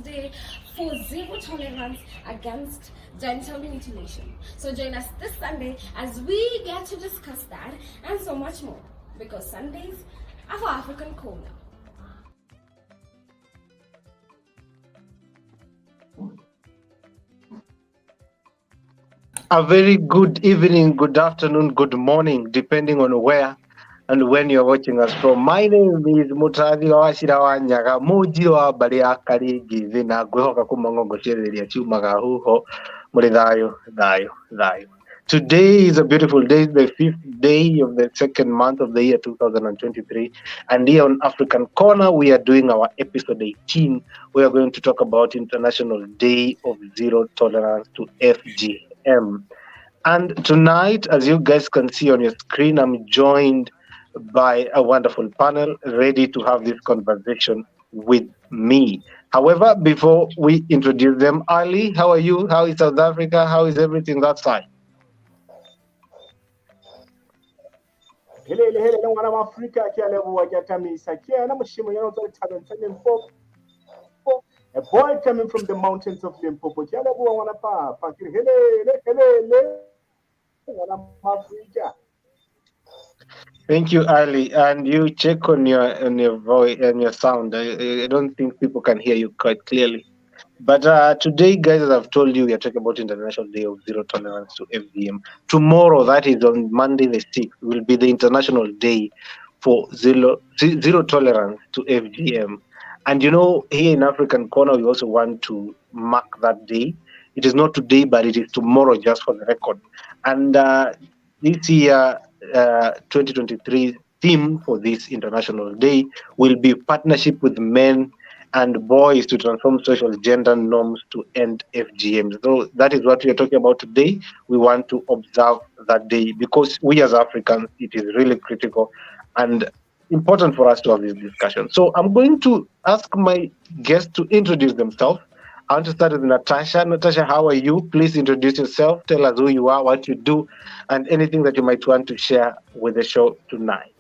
today for zero tolerance against genital mutilation. So join us this Sunday as we get to discuss that and so much more, because Sundays are for African Kona. A very good evening, good afternoon, good morning, depending on where and when you're watching us from. My name is Mutathi Washira Wanyaga, muji wa bali ya Karigi, thina gwehoka kumangongo shereria chumaga huho, muri thayo, thayo, thayo. Today is a beautiful day, the 5th day of the second month of the year 2023. And here on African Corner, we are doing our episode 18. We are going to talk about International Day of Zero Tolerance to FGM. And tonight, as you guys can see on your screen, I'm joined by a wonderful panel ready to have this conversation with me. However, before we introduce them, Ali, how are you? How is South Africa? How is everything that side? Hele mwana wa Afrika kyale wajatamisa kyana mushimo yana talenta Limpopo. A boy coming from the mountains of Limpopo kyale wana pa hele mwana wa Afrika. Thank you, Ali. And you check on your voice and your sound. I don't think people can hear you quite clearly. But today, guys, as I've told you, we are talking about International Day of Zero Tolerance to FGM. Tomorrow, that is on Monday the 6th, will be the International Day for Zero Tolerance to FGM. And you know, here in African Corner, we also want to mark that day. It is not today, but it is tomorrow, just for the record. And this year, 2023 theme for this International Day will be partnership with men and boys to transform social gender norms to end FGM. So that is what we are talking about today. We want to observe that day because we as Africans, it is really critical and important for us to have this discussion. So I'm going to ask my guests to introduce themselves. I want to start with Natasha. Natasha, how are you? Please introduce yourself. Tell us who you are, what you do, and anything that you might want to share with the show tonight.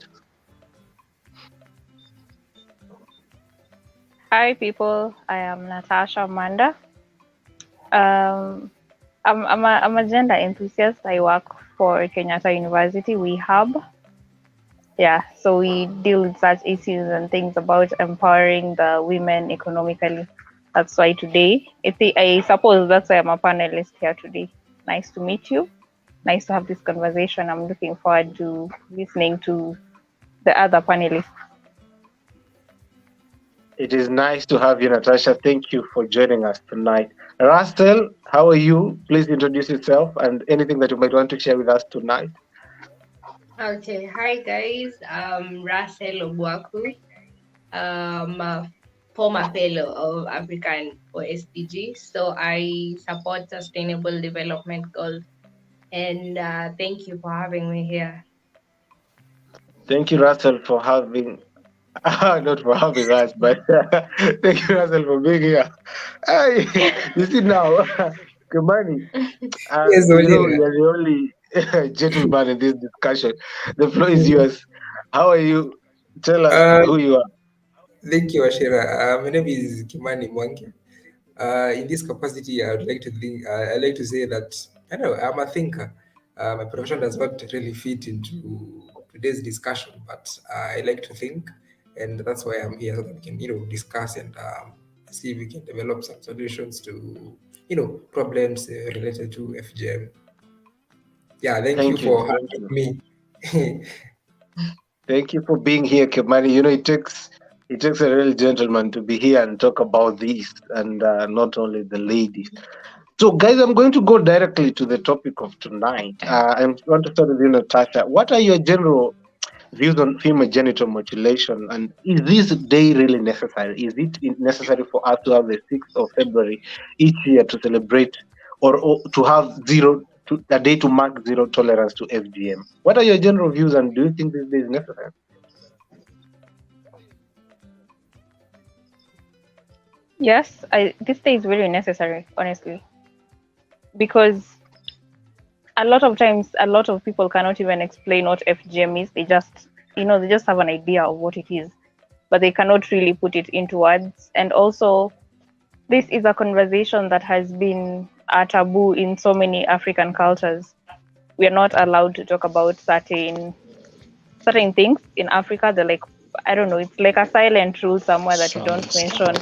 Hi, people. I am Natasha Amanda. I'm a gender enthusiast. I work for Kenyatta University. We hub. Yeah, so we deal with such issues and things about empowering the women economically. That's why today, I suppose that's why I'm a panelist here today. Nice to meet you. Nice to have this conversation. I'm looking forward to listening to the other panelists. It is nice to have you, Natasha. Thank you for joining us tonight. Russell, how are you? Please introduce yourself and anything that you might want to share with us tonight. Okay, hi guys. I'm Russell Obwaku. I'm a former fellow of African for SDG. So I support sustainable development goals. And thank you for having me here. Thank you, Russell, for having not for having us, but thank you, Russell, for being here. Hey, you see now, Kimani, Yes, you know, you're the only gentleman in this discussion. The floor is yours. How are you? Tell us who you are. Thank you, Ashira. My name is Kimani Mwangi. In this capacity, I would like to think. I like to say that I know I'm a thinker. My profession does not really fit into today's discussion, but I like to think, and that's why I'm here so that we can, discuss and see if we can develop some solutions to, problems related to FGM. Yeah, thank you for having me. Thank you for being here, Kimani. You know, it takes a real gentleman to be here and talk about this, and not only the ladies. So, guys, I'm going to go directly to the topic of tonight. I want to start with you, Natasha. What are your general views on female genital mutilation, and is this day really necessary? Is it necessary for us to have the 6th of February each year to celebrate or to have a day to mark zero tolerance to FGM? What are your general views, and do you think this day is necessary? Yes, this day is really necessary, honestly, because a lot of times, a lot of people cannot even explain what FGM is. They just have an idea of what it is, but they cannot really put it into words. And also, this is a conversation that has been a taboo in so many African cultures. We are not allowed to talk about certain things in Africa. They're like, I don't know, it's like a silent rule somewhere that you don't mention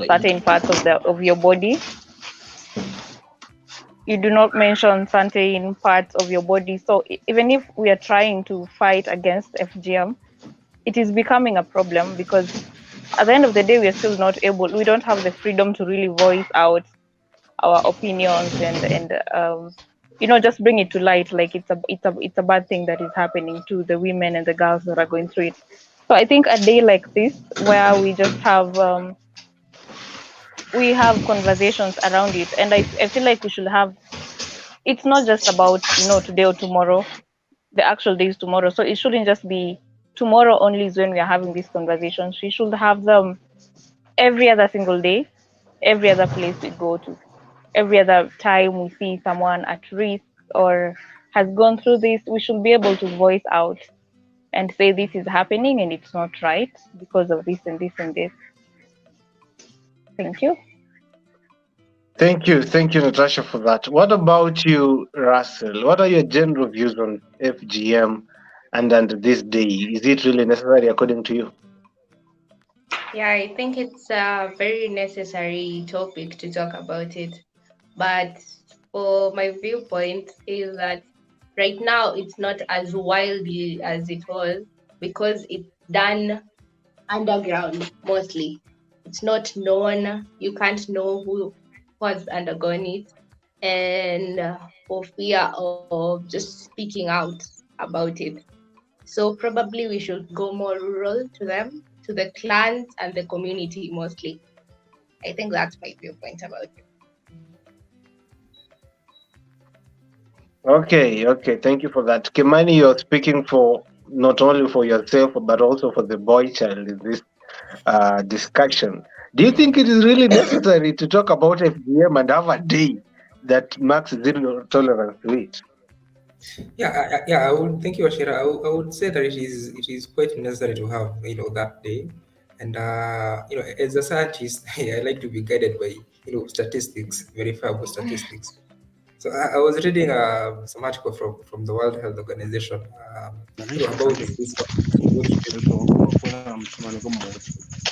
certain parts of your body. You do not mention certain parts of your body. So even if we are trying to fight against FGM, it is becoming a problem because at the end of the day, we are still not able. We don't have the freedom to really voice out our opinions and just bring it to light. Like it's a bad thing that is happening to the women and the girls that are going through it. So I think a day like this, where we just have conversations around it, and I feel like we should have. It's not just about today or tomorrow. The actual day is tomorrow, so it shouldn't just be tomorrow only is when we are having these conversations. We should have them every other single day, every other place we go to, every other time we see someone at risk or has gone through this. We should be able to voice out and say this is happening and it's not right because of this and this and this. Thank you. Thank you, Natasha, for that. What about you, Russell? What are your general views on FGM and this day? Is it really necessary according to you? Yeah, I think it's a very necessary topic to talk about it. But for my viewpoint is that right now it's not as wildly as it was because it's done underground mostly. It's not known. You can't know who has undergone it, and for fear of just speaking out about it. So probably we should go more rural to them, to the clans and the community mostly. I think that's my viewpoint about it. Okay. Thank you for that. Kimani, you're speaking for not only for yourself but also for the boy child in this discussion. Do you think it is really necessary to talk about FGM and have a day that marks zero tolerance to it? Yeah. I would thank you, Ashira. I would say that it is quite necessary to have that day, and as a scientist, I like to be guided by statistics, verifiable statistics. So I was reading some article from the World Health Organization, about this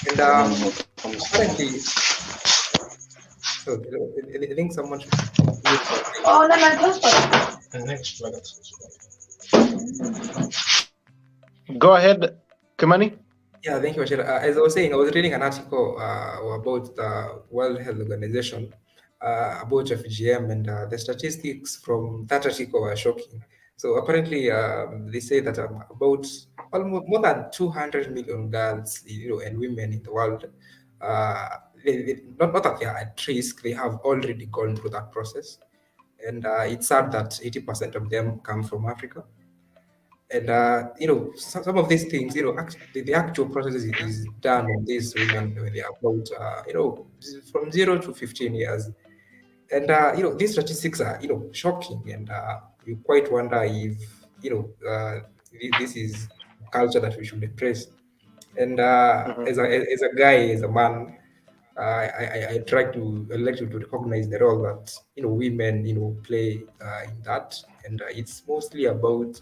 and apparently, so I think someone should mute their mic. Oh, no, no, Go ahead, Kimani. Yeah, thank you, Ashira. As I was saying, I was reading an article about the World Health Organization about FGM, and the statistics from that article were shocking. So apparently, they say that about almost more than 200 million girls, and women in the world, uh, not that they are at risk, they have already gone through that process, and it's sad that 80% of them come from Africa. And some of these things, the actual process is done on these women when they are about from 0 to 15 years. And these statistics are shocking, and you quite wonder if this is culture that we should embrace. And Mhm. as a guy, as a man, I try to I like to recognize the role that women play in that, and it's mostly about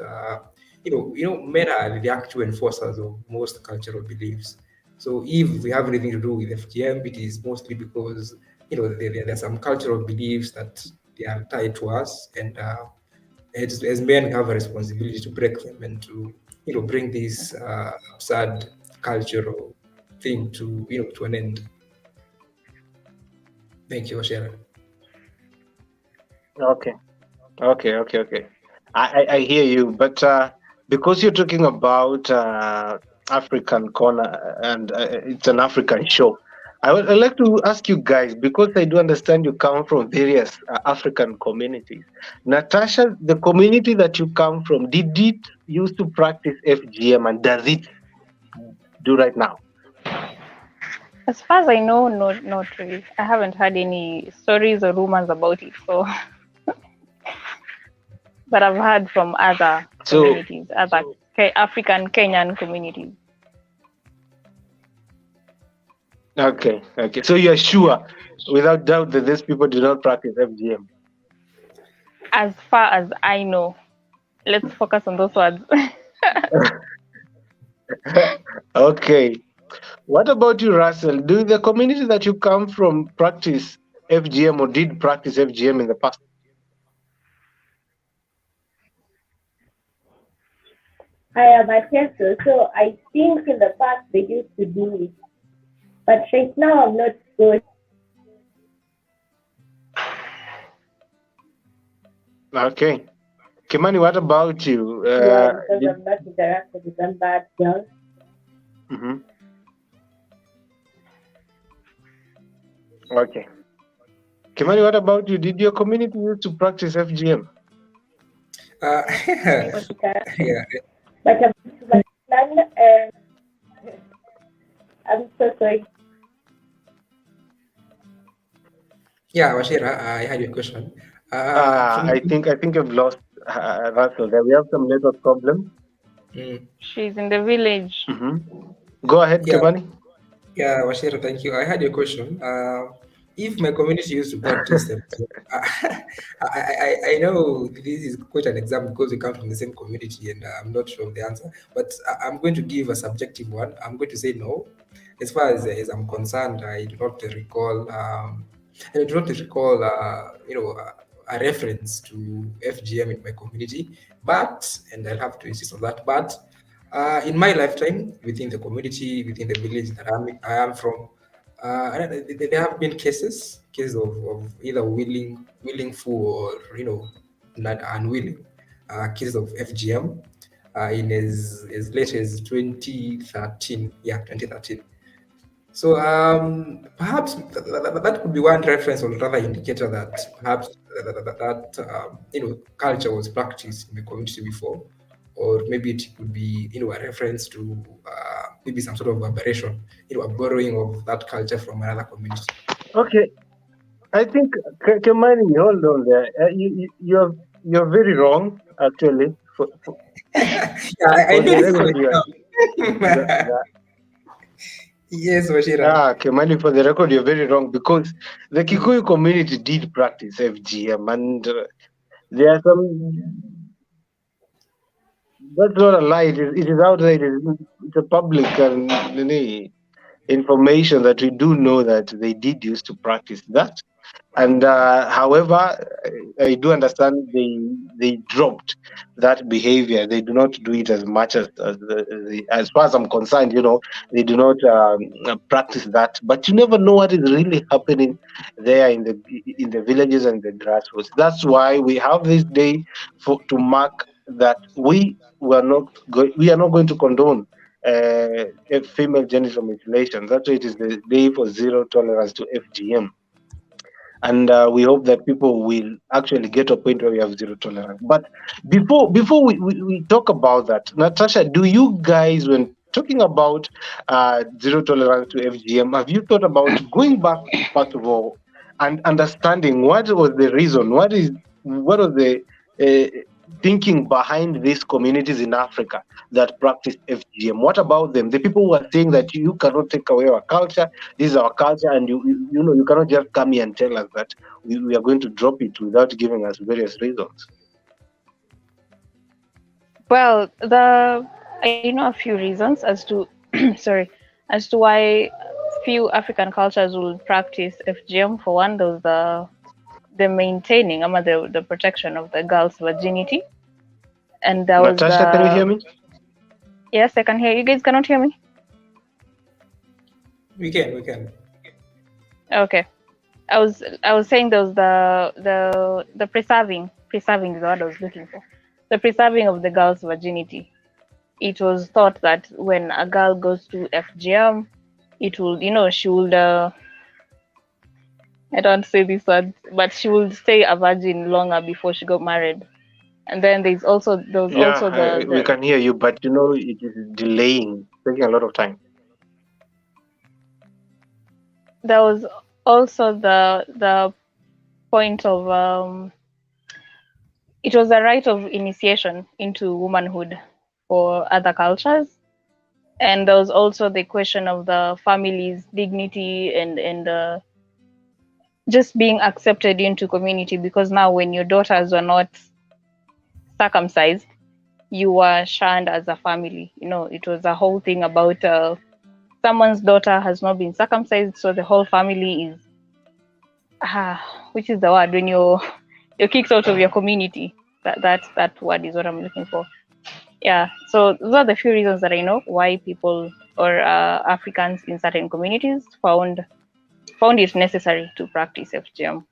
men are the actual enforcers of most cultural beliefs. So if we have anything to do with FGM, it is mostly because there are some cultural beliefs that they are tied to us, and as men we have a responsibility to break them and to bring this absurd cultural thing to an end. Thank you, Sharon. Okay. Okay. I hear you, but because you're talking about African Kona and it's an African show, I'd like to ask you guys because I do understand you come from various African communities. Natasha, the community that you come from, did it used to practice FGM and does it do right now? As far as I know, not really. I haven't heard any stories or rumors about it. So, but I've heard from other So, communities, other African Kenyan communities. Okay, okay. So you're sure, without doubt, that these people do not practice FGM. As far as I know, let's focus on those words. Okay. What about you, Russell? Do the community that you come from practice FGM or did practice FGM in the past? I guess so. So I think in the past they used to do it, but right now I'm not sure. Okay. Kimani, what about you? Yeah, because I'm not interacted with them bad girls. Mhm. Okay. Kimani, what about you? Did your community used to practice FGM? Uh, Not interacted. yeah, But I'm none, I'm so sorry. yeah, Washira, I had your question. From I think you've lost Russell there. We have some network problem. mm, She's in the village. Go ahead, yeah, Kimani. yeah, Washira, thank you. I had your question. If my community used to practice them, I know this is quite an example because we come from the same community and I'm not sure of the answer, but I'm going to give a subjective one. I'm going to say no. As far as I'm concerned, I do not recall. I do not recall, a reference to FGM in my community, but, and I'll have to insist on that, but in my lifetime, within the community, within the village that I am from, there have been cases of either willing fool or not unwilling, cases of FGM in as late as 2013. Yeah, 2013. So perhaps that could be one reference or rather indicator that perhaps culture was practiced in the community before, or maybe it could be a reference to maybe some sort of aberration, a borrowing of that culture from another community. Okay. I think Kimani, hold on there. You're very wrong, actually. Yeah, I For know the this is record, you are, the, right now. the, Yes, Washira. Kimani, for the record, you're very wrong because the Kikuyu community did practice FGM, and there are some. That's not a lie. It is out there. It's a public and information that we do know that they did used to practice that. And however, I do understand they dropped that behavior. They do not do it as much as far as I'm concerned. They do not practice that. But you never know what is really happening there in the villages and the grassroots. That's why we have this day to mark that we are not going to condone female genital mutilation. That's why it is the day for zero tolerance to FGM, and we hope that people will actually get to a point where we have zero tolerance. But before we talk about that, Natasha, do you guys, when talking about zero tolerance to FGM, have you thought about going back first of all and understanding what was the reason, what was the thinking behind these communities in Africa that practice FGM? What about them? The people who are saying that you cannot take away our culture, this is our culture, and you cannot just come here and tell us that we are going to drop it without giving us various reasons. Well, I know a few reasons as to sorry, as to why few African cultures will practice FGM. For one, there's the maintaining, the protection of the girl's virginity, and there was Natasha, can you hear me? yes, I can hear you. Guys cannot hear me. We can. Okay, I was saying there was the preserving is the word I was looking for. The preserving of the girl's virginity. It was thought that when a girl goes to FGM, it will, she will, I don't say this word, but she will stay a virgin longer before she got married. And then there was also We can hear you, but it is delaying, taking a lot of time. there was also the point of it was a rite of initiation into womanhood for other cultures. And there was also the question of the family's dignity and just being accepted into community, because now when your daughters were not circumcised, you were shunned as a family. It was a whole thing about someone's daughter has not been circumcised, so the whole family is which is the word when you're kicked out of your community. That word is what I'm looking for. Yeah. So those are the few reasons that I know why people or Africans in certain communities found it necessary to practice FGM.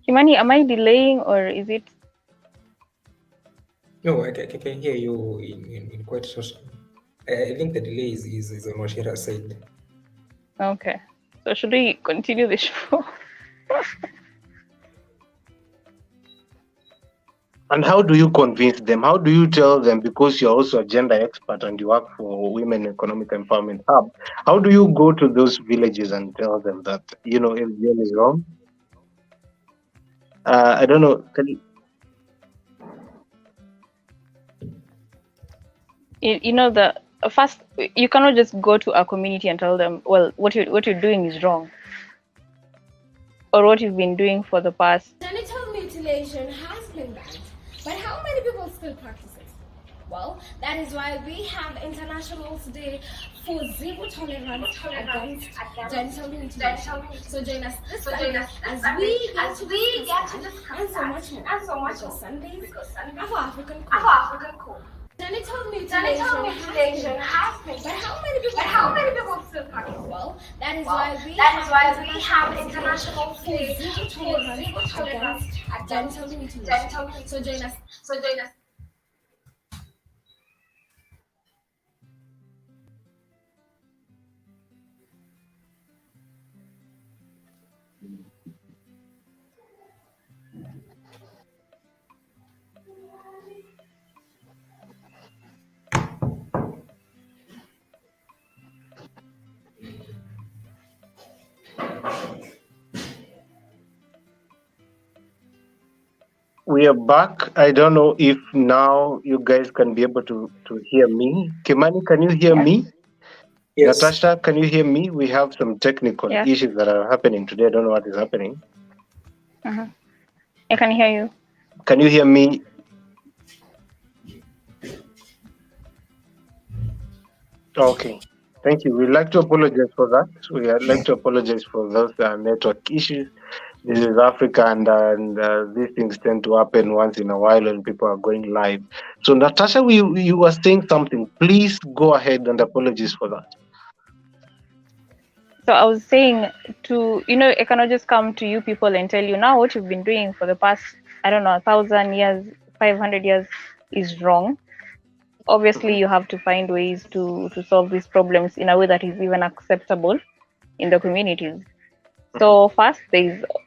Kimani, am I delaying or is it? No, I can hear you in quite short. I think the delay is on Washira's side. Okay. So should we continue the show? And how do you convince them? How do you tell them, because you're also a gender expert and you work for Women Economic Empowerment Hub, how do you go to those villages and tell them that, FGM is wrong? I don't know. The first, you cannot just go to a community and tell them, well, what you're doing is wrong, or what you've been doing for the past. Genital mutilation has been banned, but how many people still practice it? Well, that is why we have International Day for Zero Tolerance against genital mutilation. So join us this Sunday as we get to discuss and so much more. Because Sundays are for African core. Genital mutilation has been banned, but how many people still practice? Well, that is why we have International Day for Zero Tolerance against genital mutilation. So join us. We are back. I don't know if now you guys can be able to hear me. Kimani, can you hear me? Yes. Natasha, can you hear me? We have some technical issues that are happening today. I don't know what is happening. I can hear you. Can you hear me? Okay. Thank you. We'd like to apologize for that. We'd like to apologize for those network issues. This is Africa, and these things tend to happen once in a while when people are going live. So, Natasha, you were saying something. Please go ahead and apologize for that. So I was saying I cannot just come to you people and tell you now what you've been doing for the past, 1,000 years, 500 years is wrong. Obviously, you have to find ways to solve these problems in a way that is even acceptable in the communities. So first,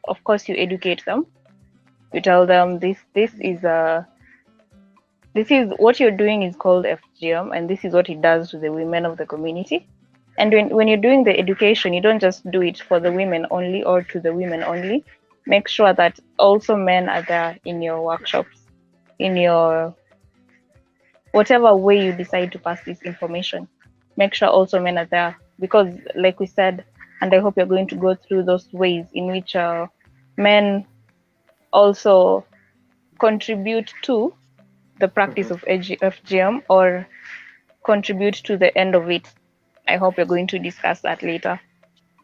of course, you educate them. You tell them this is what you're doing is called FGM, and this is what it does to the women of the community. And when you're doing the education, you don't just do it for the women only or to the women only. Make sure that also men are there in your workshops, in your whatever way you decide to pass this information. Make sure also men are there, because like we said, and I hope you're going to go through those ways in which men also contribute to the practice of FGM or contribute to the end of it. I hope you're going to discuss that later.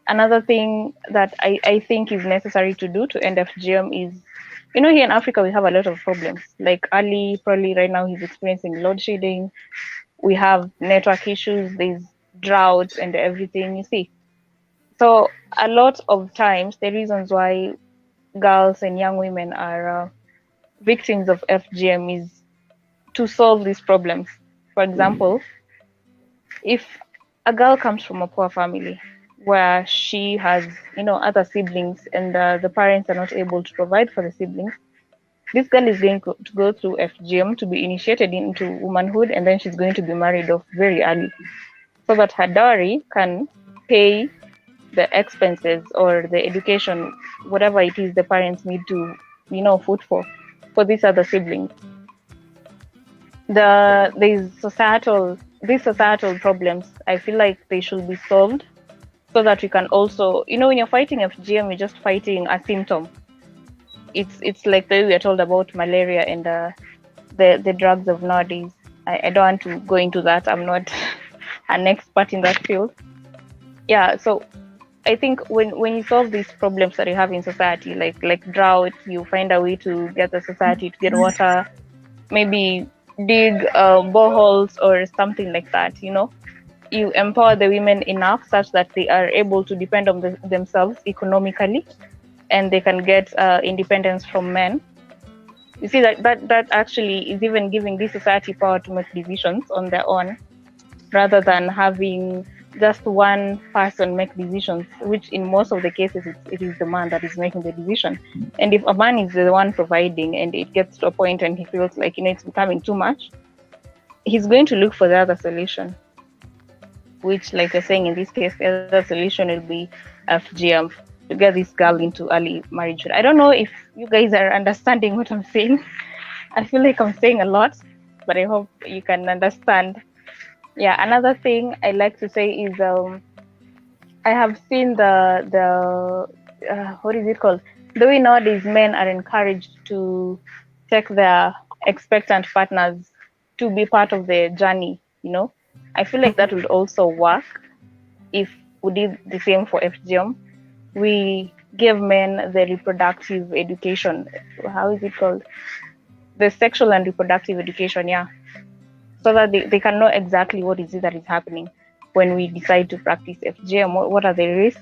Another thing that I think is necessary to do to end FGM is, here in Africa, we have a lot of problems. Like Ali, probably right now, he's experiencing load shedding. We have network issues, there's droughts and everything, you see. So a lot of times, the reasons why girls and young women are victims of FGM is to solve these problems. For example, if a girl comes from a poor family where she has, other siblings and the parents are not able to provide for the siblings, this girl is going to go through FGM to be initiated into womanhood, and then she's going to be married off very early. so that her dowry can pay the expenses or the education, whatever it is the parents need to, foot for these other siblings. These societal problems, I feel like they should be solved so that we can also, when you're fighting FGM, you're just fighting a symptom. It's like the way we are told about malaria and the drugs of nowadays. I don't want to go into that. I'm not an expert in that field. Yeah, so I think when you solve these problems that you have in society, like drought, you find a way to get the society to get water, maybe dig boreholes or something like that. You empower the women enough such that they are able to depend on themselves economically, and they can get independence from men. You see that actually is even giving this society power to make decisions on their own, rather than having just one person make decisions, which in most of the cases it is the man that is making the decision. And if a man is the one providing and it gets to a point and he feels like it's becoming too much, he's going to look for the other solution, which, like you're saying, in this case, the other solution will be FGM, to get this girl into early marriage. I don't know if you guys are understanding what I'm saying. I feel like I'm saying a lot, but I hope you can understand. Yeah, another thing I like to say is I have seen the what is it called? The way nowadays men are encouraged to take their expectant partners to be part of the journey. I feel like that would also work if we did the same for FGM. We give men the reproductive education. How is it called? The sexual and reproductive education, yeah. So that they can know exactly what is it that is happening when we decide to practice FGM. What are the risks?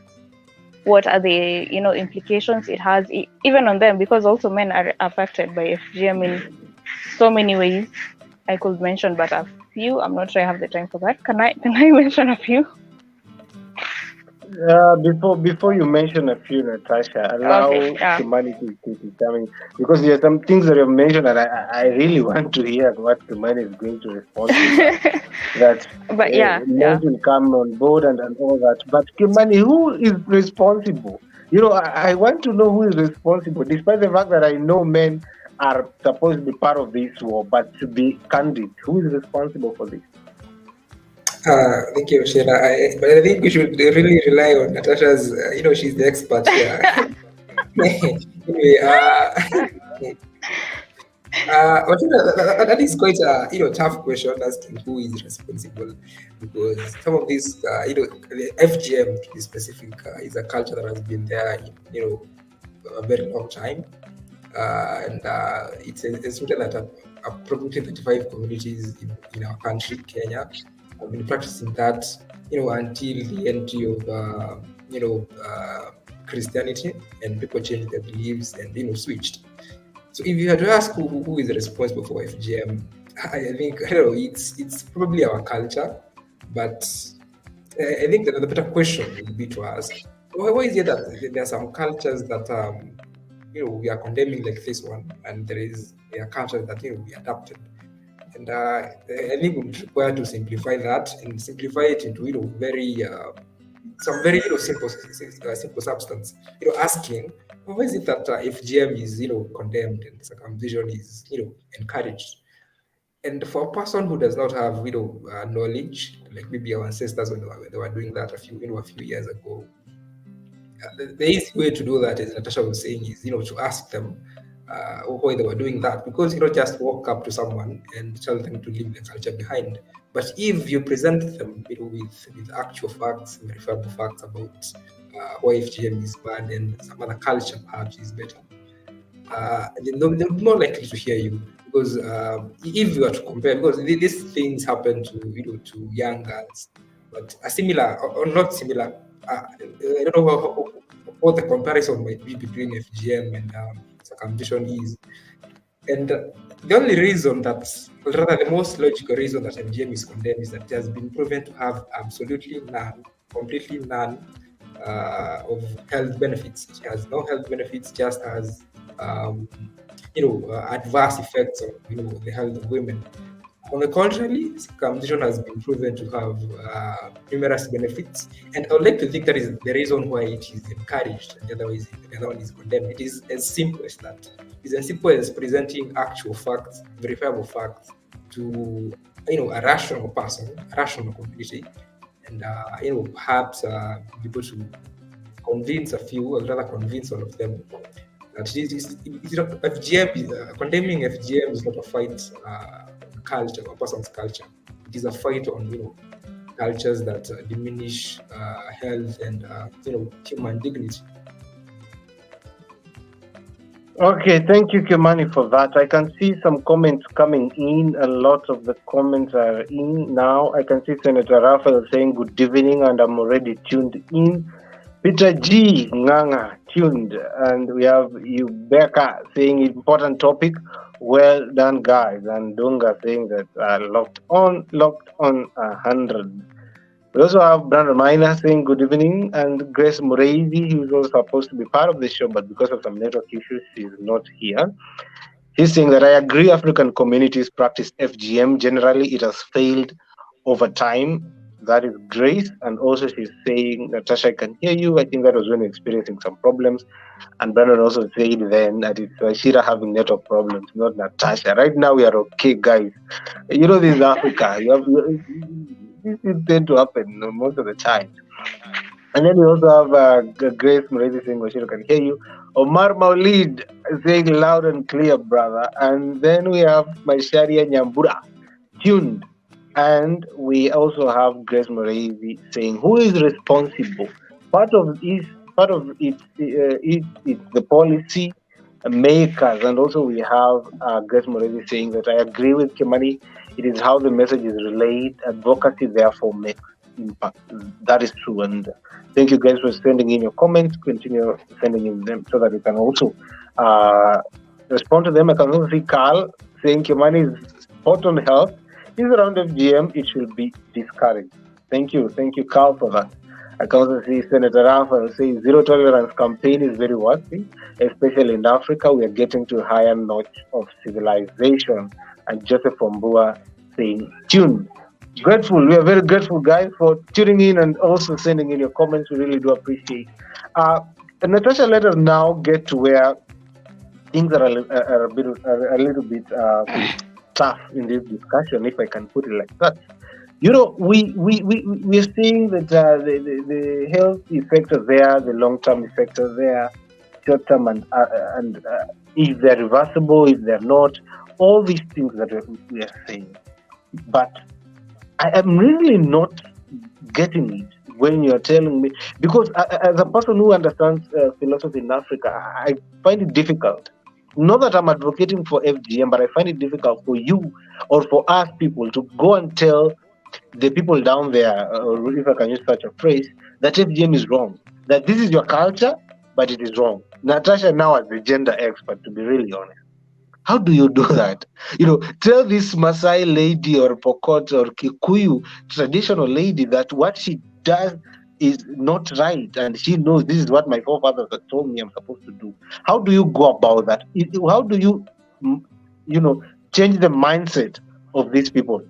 What are the implications it has even on them? Because also men are affected by FGM in so many ways. I could mention but a few. I'm not sure I have the time for that. Can I mention a few? Before you mention a few, Natasha, allow humanity to determine, because there are some things that you've mentioned that I really want to hear what humanity is going to respond to. That but will come on board and all that. But Kimani, who is responsible? I want to know who is responsible, despite the fact that I know men are supposed to be part of this war, but to be candid, who is responsible for this? Thank you, Sheila. But I think we should really rely on Natasha's, she's the expert here. Anyway, that is quite a tough question, asking who is responsible, because some of these, the FGM to be specific, is a culture that has been there, a very long time, and it's written that approximately 35 communities in our country, Kenya, have been practicing that, until the entry of, Christianity, and people changed their beliefs and, switched. So if you had to ask who is responsible for FGM, I think, it's probably our culture, but I think that the better question would be to ask, why is it that there are some cultures that, we are condemning like this one, and there are cultures that, we adapted. And I think we require to simplify that and simplify it into some very simple substance. Asking, why is it that FGM is condemned and circumcision is encouraged? And for a person who does not have knowledge, like maybe our ancestors when they were doing that a few years ago, the easy way to do that, as Natasha was saying, is to ask them why they were doing that, because you don't just walk up to someone and tell them to leave the culture behind. But if you present them with actual facts, verifiable facts about why FGM is bad and some other culture perhaps is better, they're more likely to hear you. Because if you are to compare, because these things happen to young girls, but a similar or not similar, I don't know what the comparison might be between FGM and circumcision is. And the only reason or rather the most logical reason that FGM is condemned is that it has been proven to have completely none of health benefits. It has no health benefits, just has adverse effects on the health of women. On the contrary, circumcision has been proven to have numerous benefits, and I would like to think that is the reason why it is encouraged and the other one is condemned. It is as simple as that. It's as simple as presenting actual facts, verifiable facts, to a rational person, a rational community, and perhaps be able to convince a few, or rather convince all of them that FGM, condemning FGM is not a fight culture or person's culture. It is a fight on cultures that diminish health and human dignity. Okay, thank you, Kimani, for that. I can see some comments coming in. A lot of the comments are in now. I can see Senator Raphael saying good evening, and I'm already tuned in. Peter G. Nganga tuned, and we have Ubeka saying important topic. Well done, guys. And Dunga saying that locked on 100. We also have Brandon Miner saying good evening, and Grace Mureithi, who is also supposed to be part of the show, but because of some network issues, she's not here. She's saying that I agree African communities practice FGM. Generally, it has failed over time. That is Grace. And also she's saying, Natasha, I can hear you. I think that was when you're experiencing some problems. And Brandon also said then that it's Shira having network problems, not Natasha. Right now, we are okay, guys. This is Africa. This tend to happen most of the time. And then we also have Grace Murezi saying, Washiro can hear you. Omar Maulid saying loud and clear, brother. And then we have Maisharia Nyambura tuned. And we also have Grace Murezi saying, who is responsible? Part of it is the policy makers. And also we have Grace Murezi saying that I agree with Kimani. It is how the message is relayed. Advocacy therefore makes impact. That is true. And thank you guys for sending in your comments. Continue sending in them so that we can also respond to them. I can also see Carl saying Kimani is spot on health. Is around FGM, it should be discouraged. Thank you, Carl, for that. I can also see Senator Raphael saying zero tolerance campaign is very worthy, especially in Africa. We are getting to a higher notch of civilization. And Joseph Ombua saying tune. Grateful. We are very grateful, guys, for tuning in and also sending in your comments. We really do appreciate. Natasha, let us now get to where things are a little bit tough in this discussion, if I can put it like that. We are seeing that the health effects are there, the long-term effects are there, short-term and if they're reversible, if they're not, all these things that we are saying. But I am really not getting it when you're telling me, because as a person who understands philosophy in Africa, I find it difficult. Not that I'm advocating for FGM, but I find it difficult for you or for us people to go and tell the people down there, or if I can use such a phrase, that FGM is wrong. That this is your culture, but it is wrong. Natasha, now as the gender expert, to be really honest, how do you do that? Tell this Maasai lady or Pokot or Kikuyu traditional lady that what she does is not right, and she knows this is what my forefathers have told me I'm supposed to do. How do you go about that? How do you, change the mindset of these people?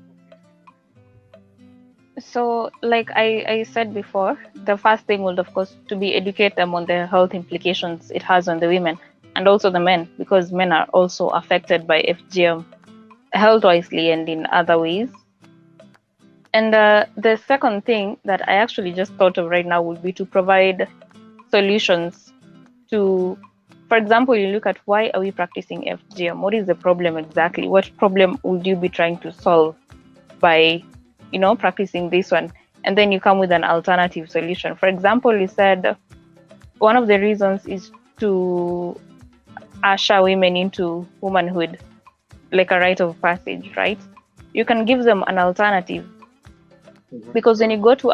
So, like I said before, the first thing would, of course, to be educate them on the health implications it has on the women and also the men, because men are also affected by FGM health-wisely and in other ways. And the second thing that I actually just thought of right now would be to provide solutions to, for example, you look at why are we practicing FGM? What is the problem exactly? What problem would you be trying to solve by, practicing this one? And then you come with an alternative solution. For example, you said one of the reasons is to usher women into womanhood, like a rite of passage, right? You can give them an alternative. Because when you go to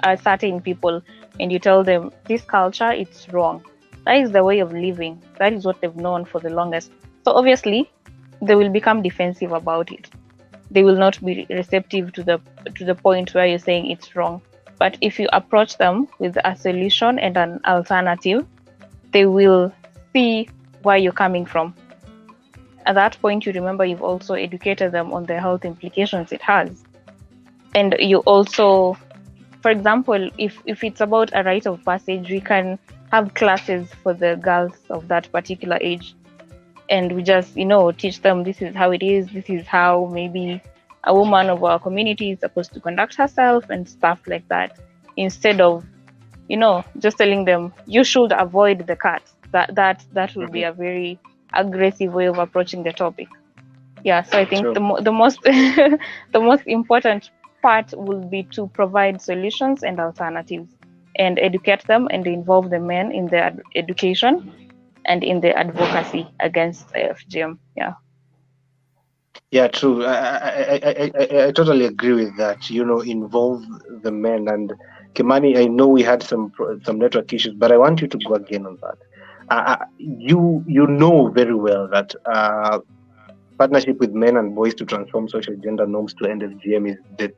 a certain people and you tell them this culture, it's wrong. That is the way of living. That is what they've known for the longest. So obviously, they will become defensive about it. They will not be receptive to the point where you're saying it's wrong. But if you approach them with a solution and an alternative, they will see where you're coming from. at that point, you remember you've also educated them on the health implications it has. And you also, for example, if it's about a rite of passage, we can have classes for the girls of that particular age. And we just, teach them this is how it is, this is how maybe a woman of our community is supposed to conduct herself and stuff like that. Instead of, just telling them you should avoid the cat. That would be a very aggressive way of approaching the topic. Yeah, so I think Sure. the most the most important part will be to provide solutions and alternatives and educate them and involve the men in their education and in the advocacy against FGM. Yeah. Yeah, true. I totally agree with that. Involve the men. And Kimani, I know we had some network issues, but I want you to go again on that. You know very well that partnership with men and boys to transform social gender norms to end FGM is the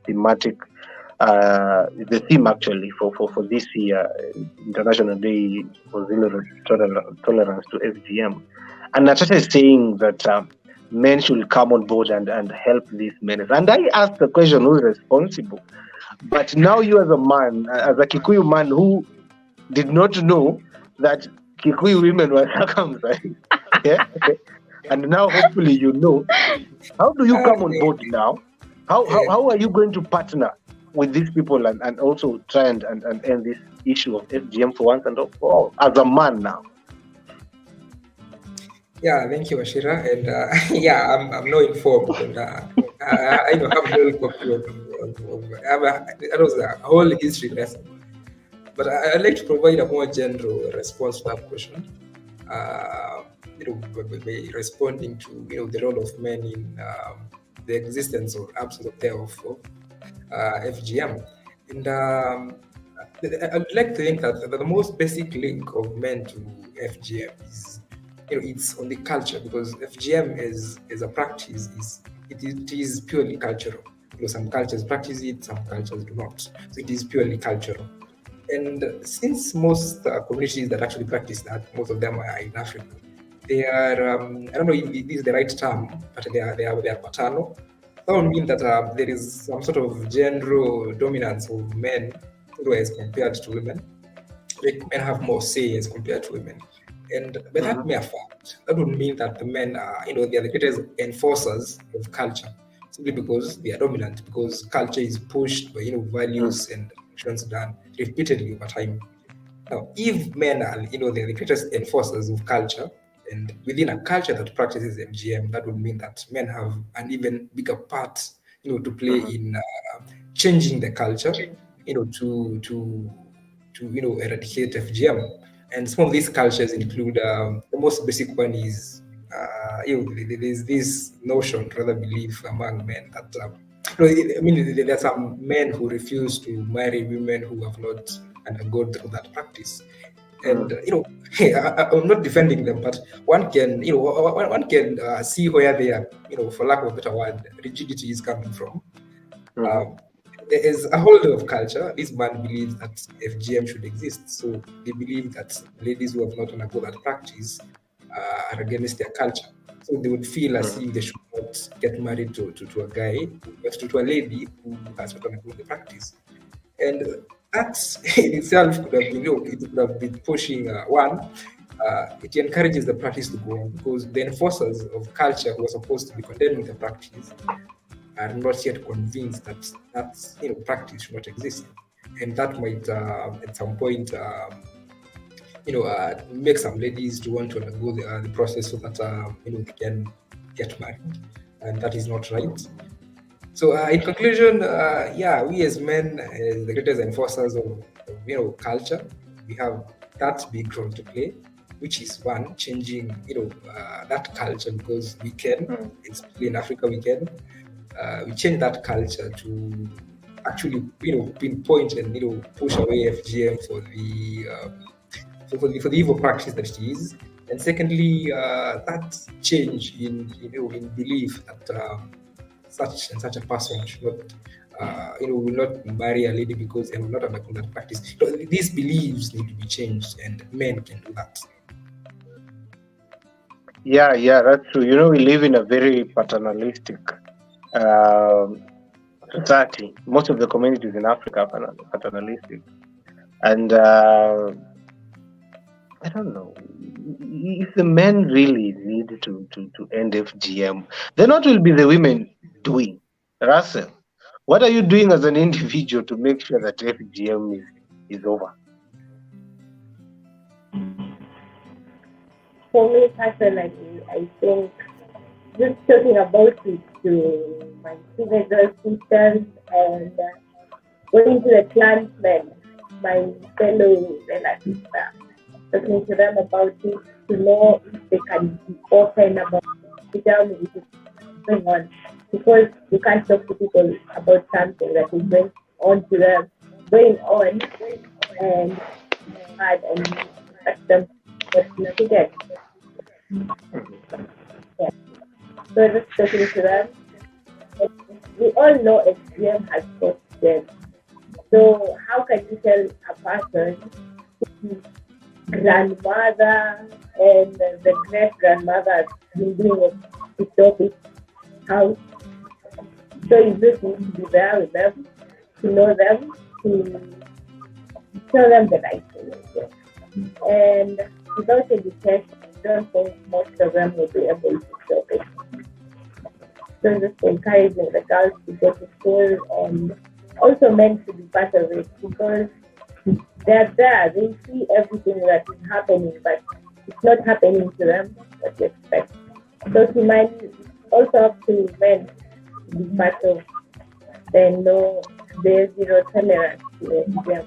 theme actually for this year, International Day for Zero Tolerance to FGM. And Natasha is saying that men should come on board and help these men. And I asked the question, who's responsible? But now you as a man, as a Kikuyu man who did not know that Kikuyu women were circumcised, yeah? And now hopefully you know, how do you come on board now? How are you going to partner with these people and also try and end this issue of FGM for once and for all, as a man now? Yeah, thank you, Ashira. And I'm not informed. And I have a little copy of that was a whole history lesson. But I'd like to provide a more general response to that question. By responding to the role of men in the existence or absence of thereof of FGM. And I'd like to think that the most basic link of men to FGM is it's on the culture, because FGM as a practice it is purely cultural. Some cultures practice it, some cultures do not. So it is purely cultural. And since most communities that actually practice that, most of them are in Africa, they are, I don't know if this is the right term, but they are paternal. That would mean that there is some sort of general dominance of men as compared to women. Like men have more say as compared to women. And by that mere fact, that would mean that the men are, they are the greatest enforcers of culture, simply because they are dominant, because culture is pushed by, values and actions done repeatedly over time. Now, if men are, they're the greatest enforcers of culture, and within a culture that practices FGM, that would mean that men have an even bigger part, to play in changing the culture, to eradicate FGM. And some of these cultures include the most basic one is there's this notion, rather belief among men that there are some men who refuse to marry women who have not undergone through that practice. And I'm not defending them, but one can see where their for lack of a better word, rigidity is coming from. There is a whole lot of culture. This man believes that FGM should exist, so they believe that ladies who have not undergone that practice are against their culture. So they would feel as if they should not get married to a guy, but to a lady who has not undergone the practice. And that in itself could have been, it could have been pushing it encourages the practice to go on, because the enforcers of culture who are supposed to be condemning the practice are not yet convinced that practice should not exist, and that might at some point make some ladies to want to undergo the process so that they can get married, and that is not right. So in conclusion, we as men, as the greatest enforcers of culture, we have that big role to play, which is one, changing that culture, because we can, especially in Africa, we change that culture to actually pinpoint and push away FGM for the evil practice that it is. And secondly, that change in belief that such a person should not will not marry a lady because they will not undergo that practice. These beliefs need to be changed, and men can do that. Yeah, that's true. You know, we live in a very paternalistic um society. Most of the communities in Africa are paternalistic, and I don't know if the men really need to end FGM. Then what will be the women doing? Russell, what are you doing as an individual to make sure that FGM is over? For me personally, I think just talking about it to my teenagers, sisters, and going to the clansmen, my fellow relatives, talking to them about it, to know if they can be open about it, tell me if it's going on. Because you can't talk to people about something that is going on to them, going on, and bad, and you expect them to get. Yeah. So just talking to them. And we all know FGM has caused them. So how can you tell a person whose grandmother and the great grandmother has been doing it to stop it? How? So you just need to be there with them, to know them, to tell them the right thing. And without education, I don't think most of them will be able to stop it. So just encouraging the girls to go to school, and also men to be part of it, because they're there, they see everything that is happening, but it's not happening to them what you expect. So to mind, also up to men to be part of the zero tolerance to them.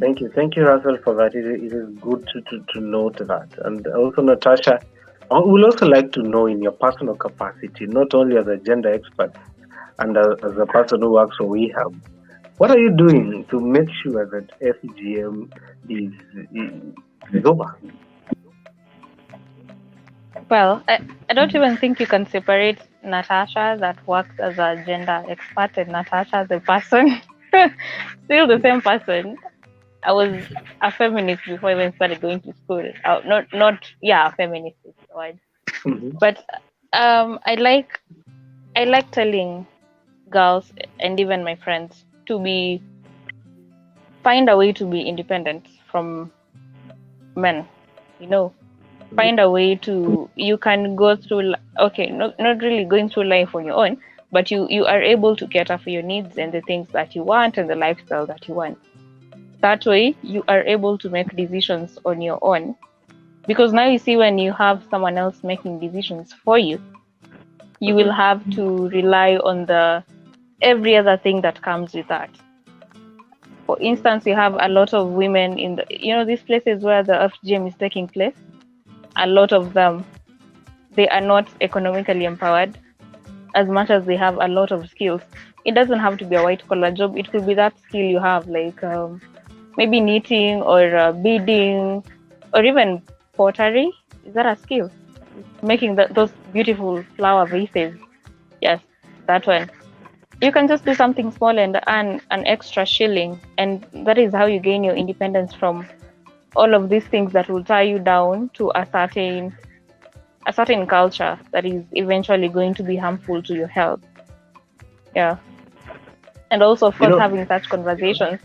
Thank you, Russell, for that. It is good to note that. And also, Natasha, I would also like to know in your personal capacity, not only as a gender expert and as a person who works for WeHub, what are you doing to make sure that FGM is over? Well, I don't even think you can separate Natasha that works as a gender expert and Natasha the person. Still the same person. I was a feminist before I even started going to school. A feminist is the word. Mhm. But I like telling girls and even my friends to find a way to be independent from men. You know, find a way to, you can go through, okay, not really going through life on your own, but you are able to cater for your needs and the things that you want and the lifestyle that you want. That way you are able to make decisions on your own, because now you see, when you have someone else making decisions for you, you will have to rely on the every other thing that comes with that. For instance, you have a lot of women in these places where the FGM is taking place. A lot of them, they are not economically empowered as much as they have a lot of skills. It doesn't have to be a white collar job. It could be that skill you have, like maybe knitting or beading or even pottery. Is that a skill? Making those beautiful flower vases. Yes, that one. You can just do something small and earn an extra shilling, and that is how you gain your independence from all of these things that will tie you down to a certain culture that is eventually going to be harmful to your health. Yeah. And also, of You course, know, having such conversations.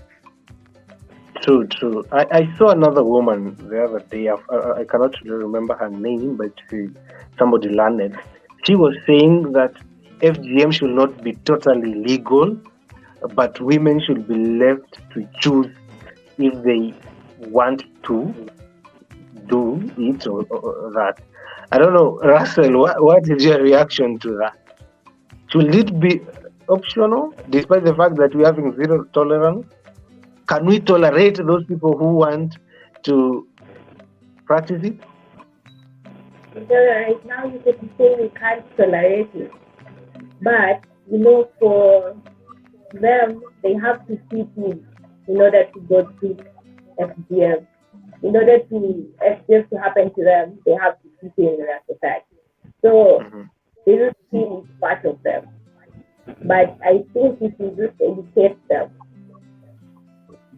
true. I saw another woman the other day. I cannot really remember her name, but somebody learned. She was saying that FGM should not be totally legal, but women should be left to choose if they want to do it or that. I don't know, Russell, what is your reaction to that? Should it be optional, despite the fact that we're having zero tolerance? Can we tolerate those people who want to practice it? So right now you can say we can't tolerate it, but for them, they have to fit in order to go through FGM. In order to FGM to happen to them, they have to fit in that society. So they just feel it's part of them. But I think if you just educate them,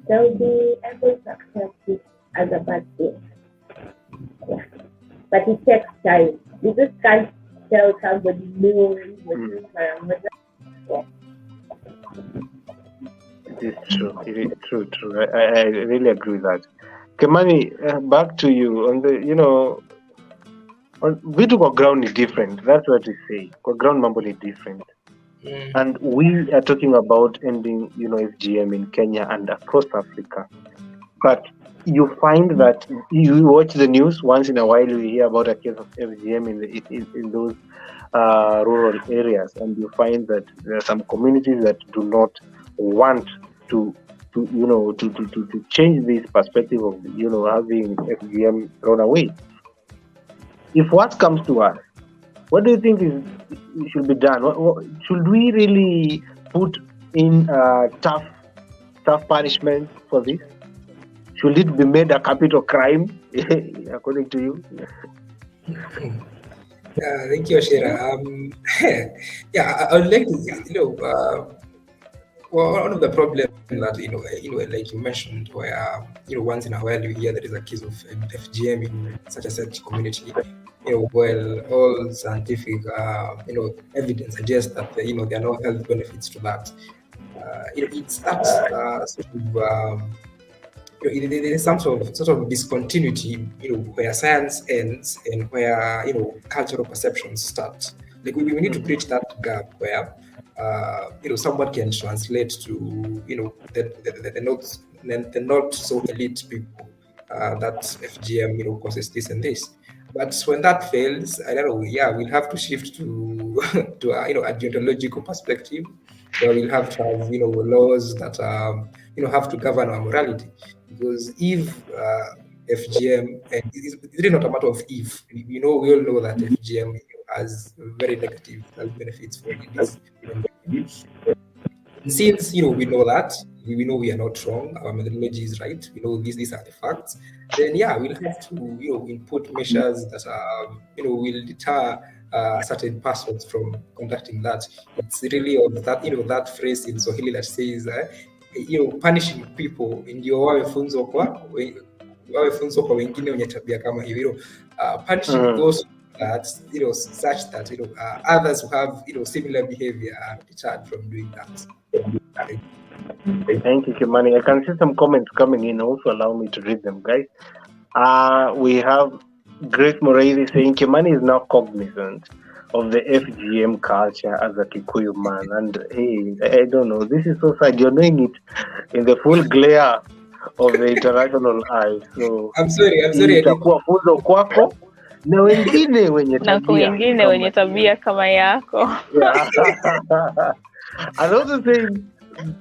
they'll be able to accept it as a bad thing. but it takes time. You just can't tell somebody no, you're doing Maramoja. It is true. It is true. I really agree with that. Kimani, back to you on the, vitu kwa ground is different. That's what we say. Kwa ground mambo is different. And we are talking about ending, FGM in Kenya and across Africa. But you find that you watch the news once in a while, you hear about a case of FGM in those rural areas, and you find that there are some communities that do not want to change this perspective of having FGM thrown away. If what comes to us, what do you think should be done? Should we really put in tough punishment for this? Should it be made a capital crime, according to you? Thank you, Ashira. I would like to, one of the problems that, like you mentioned, where, once in a while you hear there is a case of FGM in such and such community, well, all scientific, evidence suggests that, there are no health benefits to that. It's that sort of, there is some sort of discontinuity, where science ends and where, cultural perceptions start. Like we need to bridge that gap where, someone can translate to, the not so elite people that FGM, causes this and this. But when that fails, I don't know. Yeah, we'll have to shift to to a deontological perspective, where we'll have to have laws that have to govern our morality. Because if FGM, and it's really not a matter of if, we all know that FGM has very negative health benefits for this human being. Since we know that, we know we are not wrong, our methodology is right, we know these are the facts, then we'll have to input measures that will deter certain persons from conducting that. It's really of that that phrase in Swahili that says punishing people ndio wawe funzo kwa wengine wenye tabia kama hiyo, punishing those that such that others who have similar behavior are deterred from doing that. Thank you, Kimani. I can see some comments coming in. Also, allow me to read them, guys. We have Grace Morales saying Kimani is now cognizant of the FGM culture as a Kikuyu man, and hey, I don't know. This is so sad. You're doing it in the full glare of the international eye. So I'm sorry. Itakuwa funzo kwako na wengine wenye tabia kama yako. And also saying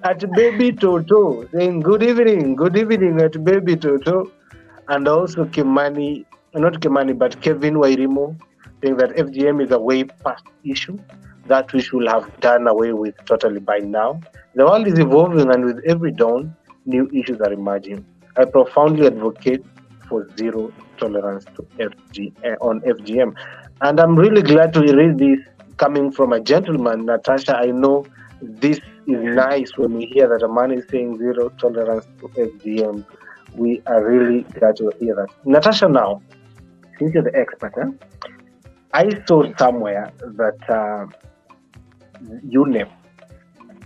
at Baby Toto, saying good evening at Baby Toto. And also Kimani, not Kimani, but Kevin Wairimo, saying that FGM is a way past issue that we should have done away with totally by now. The world is evolving, and with every dawn, new issues are emerging. I profoundly advocate for zero tolerance to FGM. And I'm really glad to read this coming from a gentleman, Natasha. I know this is nice when we hear that a man is saying zero tolerance to FGM. We are really glad to hear that. Natasha, now, since you're the expert, I saw somewhere that UNEP,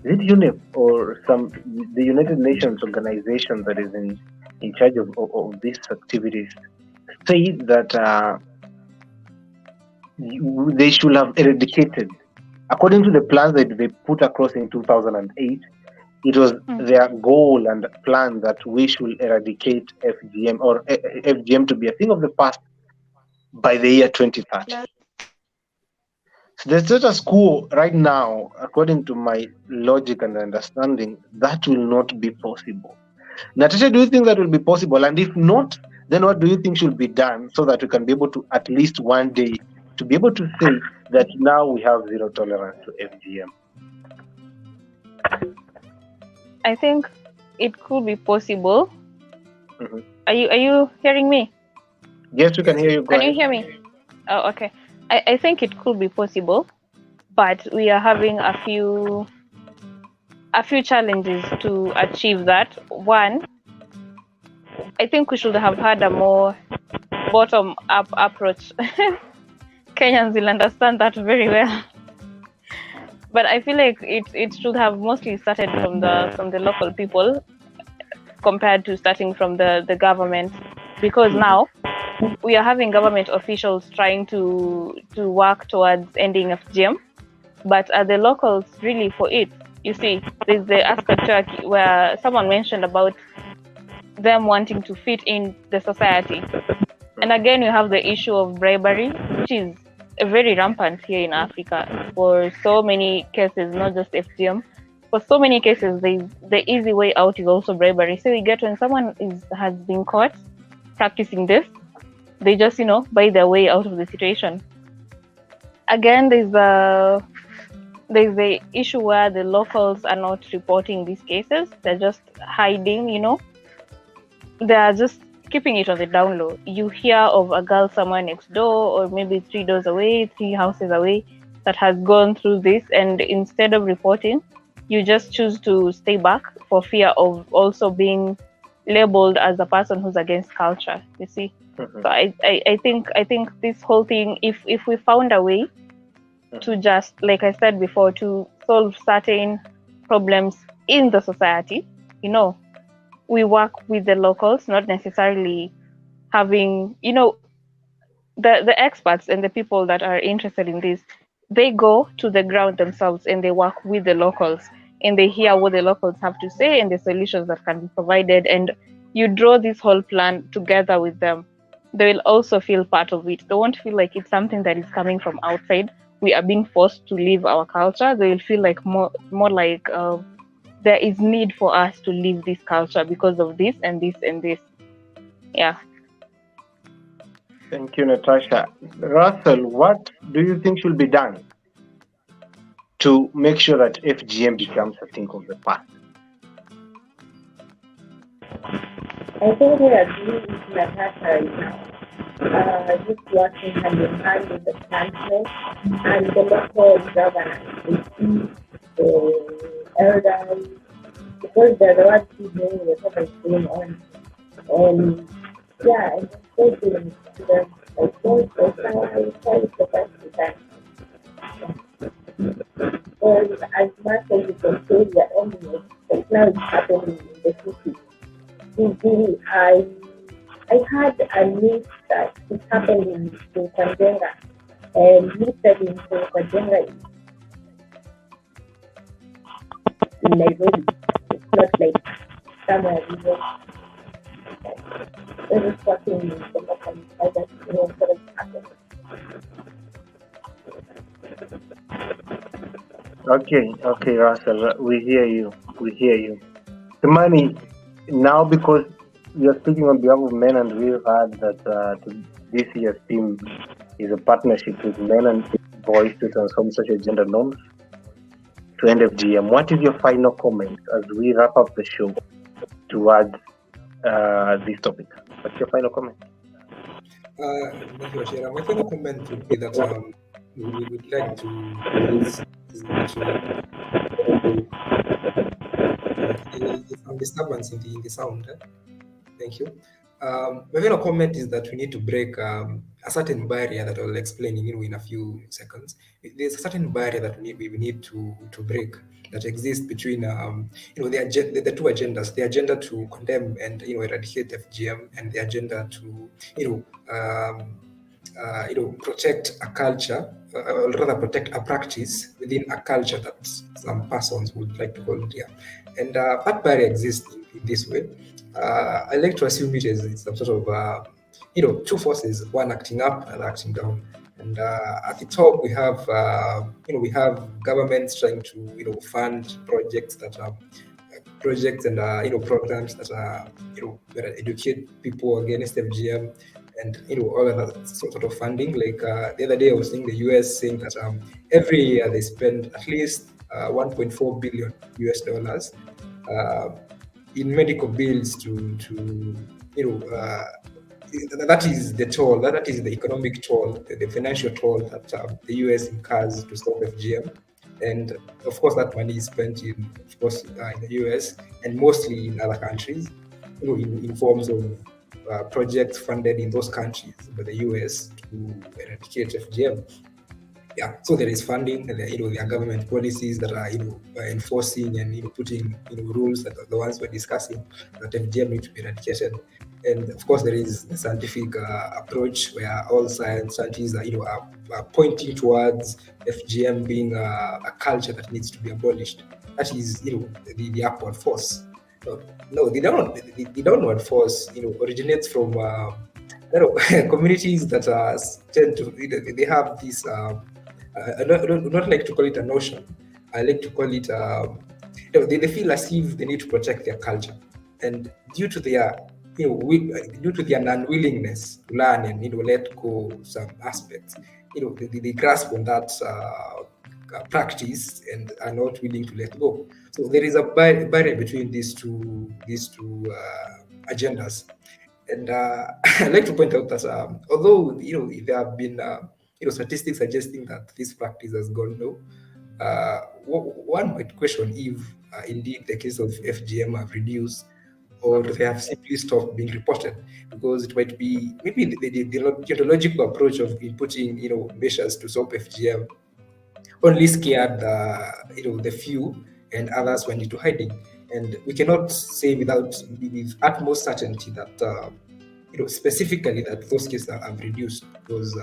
is it UNEP or the United Nations organization that is in charge of these activities, say that they should have eradicated, according to the plans that they put across in 2008, it was their goal and plan that we should eradicate FGM, or FGM to be a thing of the past by the year 2030. So the status quo right now, according to my logic and understanding, that will not be possible. Natasha, do you think that will be possible? And if not, then what do you think should be done so that we can be able to, at least one day, to be able to say that now we have zero tolerance to FGM? I think it could be possible. Mm-hmm. Are you hearing me? Yes, we can hear you. Can you hear me? Oh, okay. I think it could be possible, but we are having a few challenges to achieve that. One, I think we should have had a more bottom-up approach. Kenyans will understand that very well. But I feel like it should have mostly started from the local people compared to starting from the government, because now we are having government officials trying to work towards ending FGM, but are the locals really for it? You see, there's the aspect where someone mentioned about them wanting to fit in the society. And again, you have the issue of bribery, which is very rampant here in Africa for so many cases, not just FGM. For so many cases, the easy way out is also bribery. So you get when someone has been caught practicing this, they just, buy their way out of the situation. Again, there's the issue where the locals are not reporting these cases. They're just hiding, they're just keeping it on the down low. You hear of a girl somewhere next door, or maybe 3 doors away, 3 houses away, that has gone through this, and instead of reporting, you just choose to stay back for fear of also being labeled as a person who's against culture, you see. So I think this whole thing, if we found a way to just, like I said before, to solve certain problems in the society, we work with the locals, not necessarily having, the experts and the people that are interested in this, they go to the ground themselves and they work with the locals and they hear what the locals have to say and the solutions that can be provided, and you draw this whole plan together with them. They will also feel part of it. They won't feel like it's something that is coming from outside. We are being forced to leave our culture. They will feel like more like there is need for us to leave this culture because of this and this and this. Yeah. Thank you, Natasha. Russell, what do you think should be done to make sure that FGM becomes a thing of the past? I think we agree with Natasha right now. Just working hand in hand with the council and the local governance, the elders, because they're the ones who know whatever is going on. And yeah, and just go to them, like, go for someone, try to protect the time. Because as much as you can say the enemy, but now it's happening in the city. I had a niece that it happened in Kajenga, and he said in Kajenga in Nairobi. It's not like somewhere we were. It was talking in the local that sort of happened. Okay, Russell, we hear you. Kimani, now because you're speaking on behalf of men, and we've heard that this year's theme is a partnership with men and boys to transform social gender norms to end FGM. What is your final comment as we wrap up the show towards this topic? What's your final comment? Thank you, Ashera. My final comment would be that we would like to some disturbance in the sound. Thank you. My final comment is that we need to break a certain barrier that I'll explain in a few seconds. There's a certain barrier that we need to break that exists between the two agendas: the agenda to condemn and eradicate FGM, and the agenda to protect a culture, or rather protect a practice within a culture that some persons would like to volunteer. And that barrier exists in this way. I like to assume it is some sort of two forces, one acting up and acting down. And at the top we have governments trying to fund projects that are and programs that are that educate people against FGM, and all of that sort of funding. Like the other day I was seeing the US saying that every year they spend at least $1.4 billion US in medical bills to that is the toll, that is the economic toll, the financial toll that the US incurs to stop FGM. And of course that money is spent in the US and mostly in other countries, in forms of projects funded in those countries by the US to eradicate FGM. Yeah, so there is funding, and there are government policies that are enforcing and putting rules that are the ones we're discussing, that FGM need to be eradicated. And of course, there is the scientific approach where all scientists are pointing towards FGM being a culture that needs to be abolished. That is the upward force. No, the downward force originates from communities that tend to they have this. I don't like to call it a notion. I like to call it. They feel as if they need to protect their culture, and due to their due to their unwillingness to learn and let go some aspects, they grasp on that practice and are not willing to let go. So there is a barrier between these two agendas. And I'd like to point out that although there have been statistics suggesting that this practice has gone low, one might question if indeed the case of FGM have reduced or they have simply stopped being reported, because it might be maybe the logical approach of putting measures to stop FGM only scared the few, and others went into hiding. And we cannot say with utmost certainty that specifically that those cases have reduced, because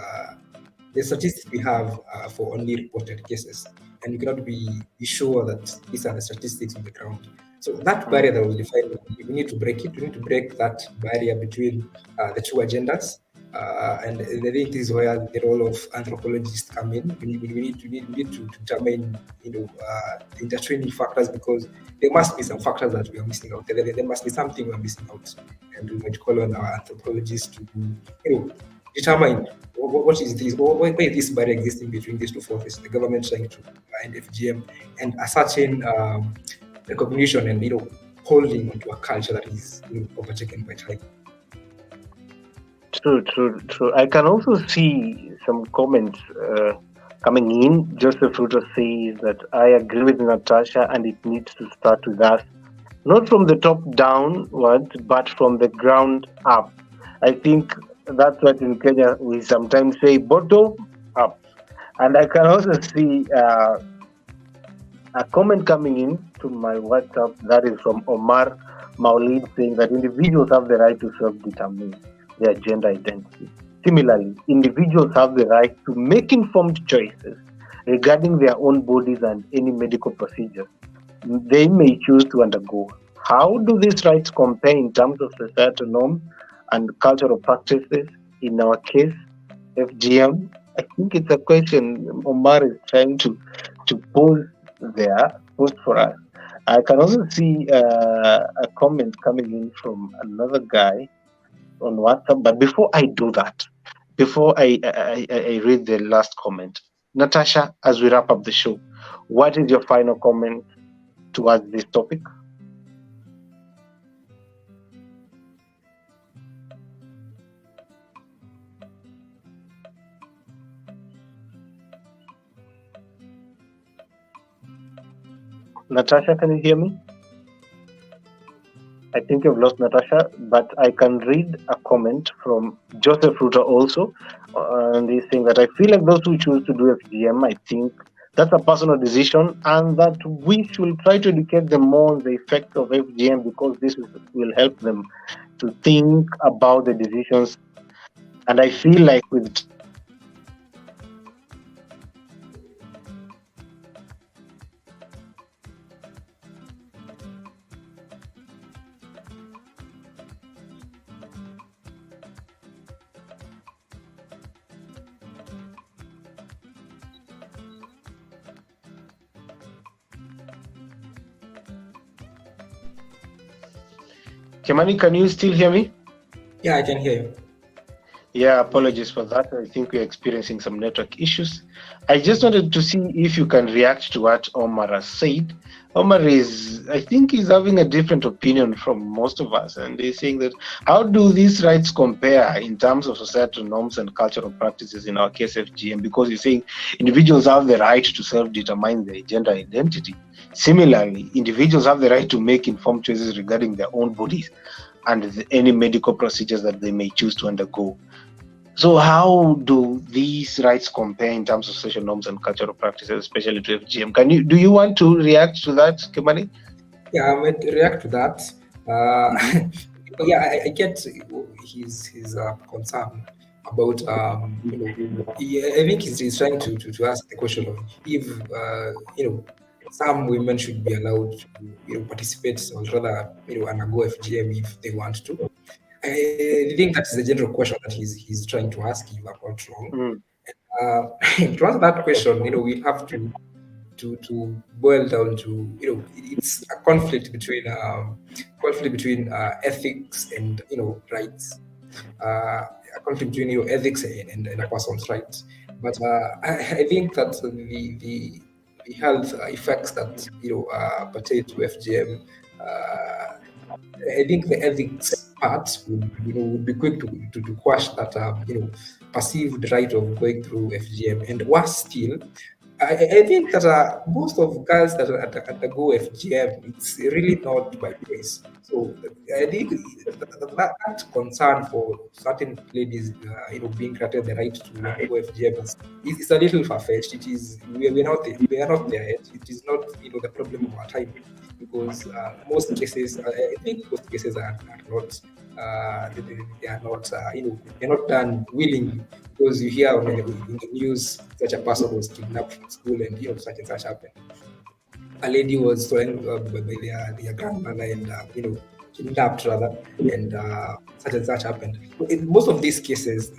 the statistics we have for only reported cases, and you cannot be sure that these are the statistics on the ground. So that barrier that was defined, we need to break it. We need to break that barrier between the two agendas. And I think this is where the role of anthropologists come in. We need to determine the intertwining factors, because there must be some factors that we are missing out. There must be something we are missing out, and we might call on our anthropologists to determine what is this, why is this barrier existing between these two forces: the government trying to end FGM and a certain recognition and holding onto a culture that is overtaken by time. True. I can also see some comments coming in. Joseph Ruto says that I agree with Natasha, and it needs to start with us, not from the top downwards, but from the ground up. I think that's what in Kenya we sometimes say bottom up. And I can also see a comment coming in to my WhatsApp that is from Omar Maulid, saying that individuals have the right to self-determine their gender identity. Similarly, individuals have the right to make informed choices regarding their own bodies and any medical procedure they may choose to undergo. How do these rights compare in terms of societal norms and cultural practices? In our case, FGM, I think it's a question Omar is trying to pose for us. I can also see a comment coming in from another guy on WhatsApp. But before I do that, before I read the last comment, Natasha, as we wrap up the show, what is your final comment towards this topic? Natasha, can you hear me? I think you've lost Natasha, but I can read a comment from Joseph Ruto also, and he's saying that I feel like those who choose to do FGM, I think that's a personal decision, and that we should try to educate them more on the effects of FGM, because this will help them to think about the decisions. And I feel like with Kimani, can you still hear me? Yeah, I can hear you. Yeah, apologies for that. I think we're experiencing some network issues. I just wanted to see if you can react to what Omar has said. Omar I think he's having a different opinion from most of us, and he's saying that how do these rights compare in terms of societal norms and cultural practices, in our case FGM, because he's saying individuals have the right to self-determine their gender identity. Similarly, individuals have the right to make informed choices regarding their own bodies. and any medical procedures that they may choose to undergo. So how do these rights compare in terms of social norms and cultural practices, especially to FGM? Do you want to react to that, Kimani? Yeah, I might react to that. Yeah, I get his concern about yeah, I think he's trying to ask the question of if some women should be allowed to participate, or rather undergo FGM if they want to. I think that's the general question that he's trying to ask you about wrong. To answer that question, we have to boil down to it's a conflict between ethics and rights, a conflict between ethics and a person's rights. But I think that the health effects that pertain to FGM, I think the ethics part would be quick to quash that perceived right of going through FGM. And worse still, I think that most of girls that undergo FGM, it's really not by choice. So I think that concern for certain ladies, being granted the right to undergo FGM is a little far-fetched. It is we are not there yet. It is not the problem of our time, because most cases, I think most cases are not. They are not, they're not done willingly, because you hear in the news such a person was kidnapped from school and such and such happened. A lady was stolen by their grandmother and kidnapped rather, and such and such happened. In most of these cases,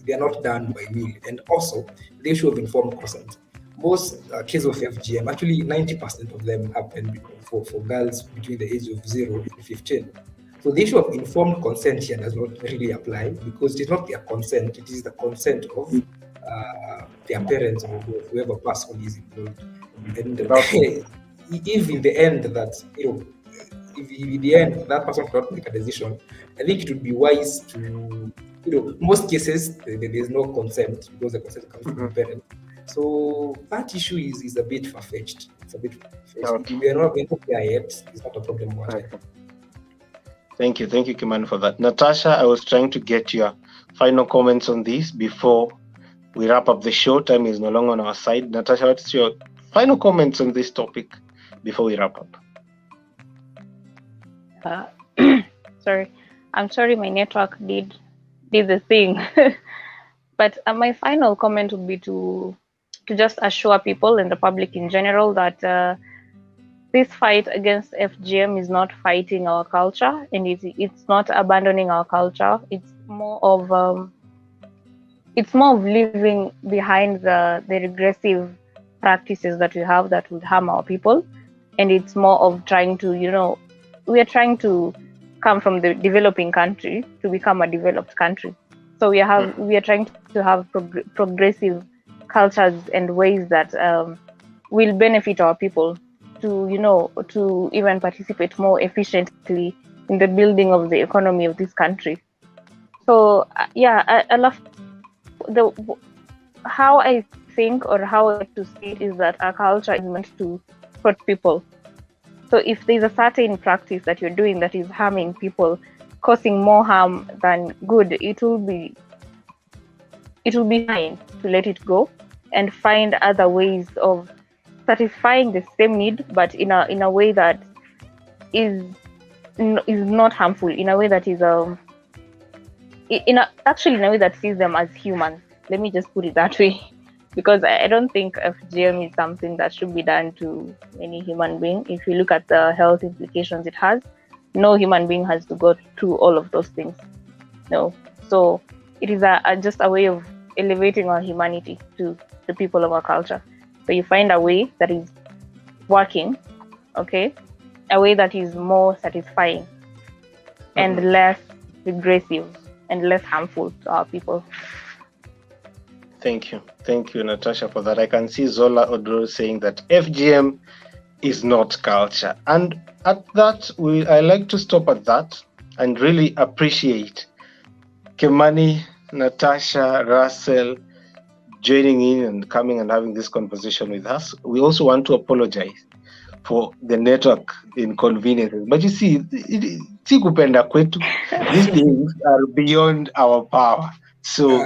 they are not done by will, and also the issue of informed consent. Most cases of FGM, actually 90% of them happen for girls between the age of 0 and 15. So the issue of informed consent here does not really apply, because it is not their consent, it is the consent of their parents or whoever person is involved. And if in the end that if in the end that person cannot make a decision, I think it would be wise to most cases there is no consent, because the consent comes from the parent. So that issue is a bit far-fetched. It's a bit far-fetched. Okay. We are not there yet. It's not a problem. Thank you, Kimani, for that. Natasha, I was trying to get your final comments on this before we wrap up the show. Time is no longer on our side. Natasha, what's your final comments on this topic before we wrap up? Sorry, I'm sorry, my network did the thing. But my final comment would be to just assure people and the public in general that this fight against FGM is not fighting our culture, and it's not abandoning our culture. It's more of leaving behind the regressive practices that we have that would harm our people, and it's more of trying to we are trying to come from the developing country to become a developed country. So we are trying to have progressive cultures and ways that will benefit our people to even participate more efficiently in the building of the economy of this country. So I love how I think, or how I like to see it, is that our culture is meant to hurt people. So if there's a certain practice that you're doing that is harming people, causing more harm than good, it will be fine to let it go and find other ways of satisfying the same need, but in a way that is not harmful, in a way that is in a way that sees them as humans. Let me just put it that way, because I don't think FGM is something that should be done to any human being. If you look at the health implications it has, no human being has to go through all of those things. No, so it is just a way of elevating our humanity to the people of our culture. So you find a way that is working, okay, a way that is more satisfying and less regressive and less harmful to our people. Thank you, Natasha, for that. I can see Zola Odro saying that FGM is not culture, and at that, I like to stop at that and really appreciate Kimani, Natasha, Russell joining in and coming and having this conversation with us. We also want to apologize for the network inconveniences. But you see, si kupenda kwetu. These things are beyond our power. So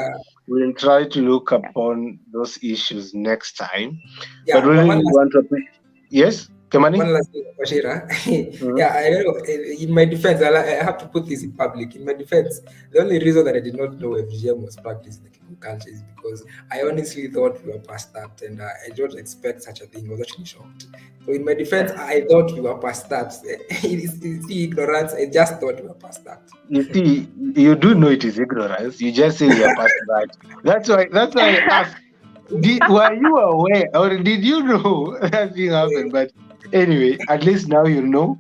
we'll try to look upon those issues next time. Yeah, But we really one last want to appreciate. Yes, Kemani? One last thing, Bashira. Mhm. Yeah, I know. In my defense, I have to put this in public. In my defense, the only reason that I did not know FGM was practiced in the Kikuyu culture is because I honestly thought we were past that, and I don't expect such a thing. I was actually shocked. So, in my defense, I thought we were past that. It's ignorance. I just thought we were past that. You see, you do know it is ignorance. You just say we are past that. That's why. That's why I asked. Were you aware, or did you know that thing happened? But anyway, at least now you know,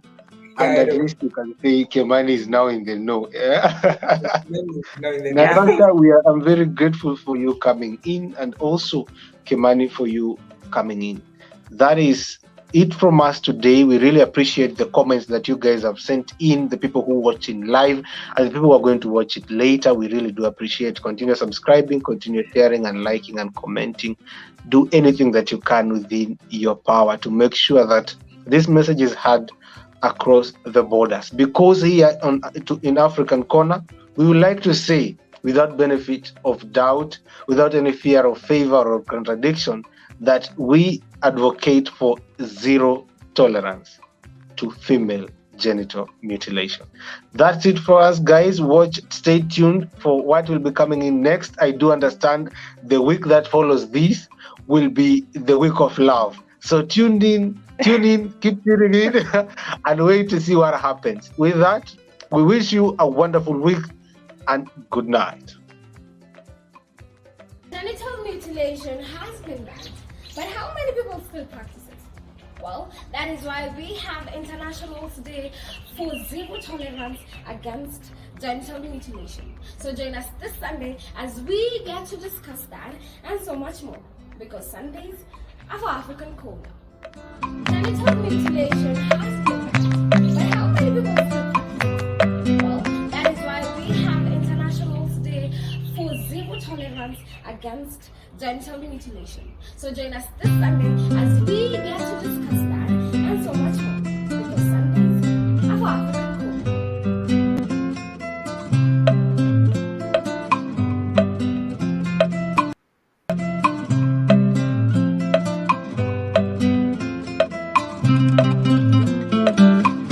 Yeah, and I at know. least you can say Kemani is now in the know. Now in the Natasha, I'm very grateful for you coming in, and also Kemani for you coming in. That is it from us today. We really appreciate the comments that you guys have sent in, the people who watch in live, and the people who are going to watch it later. We really do appreciate. Continue subscribing, continue sharing and liking and commenting. Do anything that you can within your power to make sure that this message is heard across the borders. Because here in African Corner, we would like to say, without benefit of doubt, without any fear of favor or contradiction, that we advocate for zero tolerance to female genital mutilation. That's it for us, guys. Stay tuned for what will be coming in next. I do understand the week that follows this will be the week of love. So tune in, keep tuning in, and wait to see what happens. With that, we wish you a wonderful week and good night. Genital mutilation has been banned, but how many people still practice it? Well, that is why we have International Day for Zero Tolerance Against Genital Mutilation. So join us this Sunday as we get to discuss that and so much more, because Sundays are for African Kona. Genital mutilation has been banned, but how many people still practice it? Well, that is why we have International Day for Zero Tolerance Against Genital Mutilation. So join us this Sunday as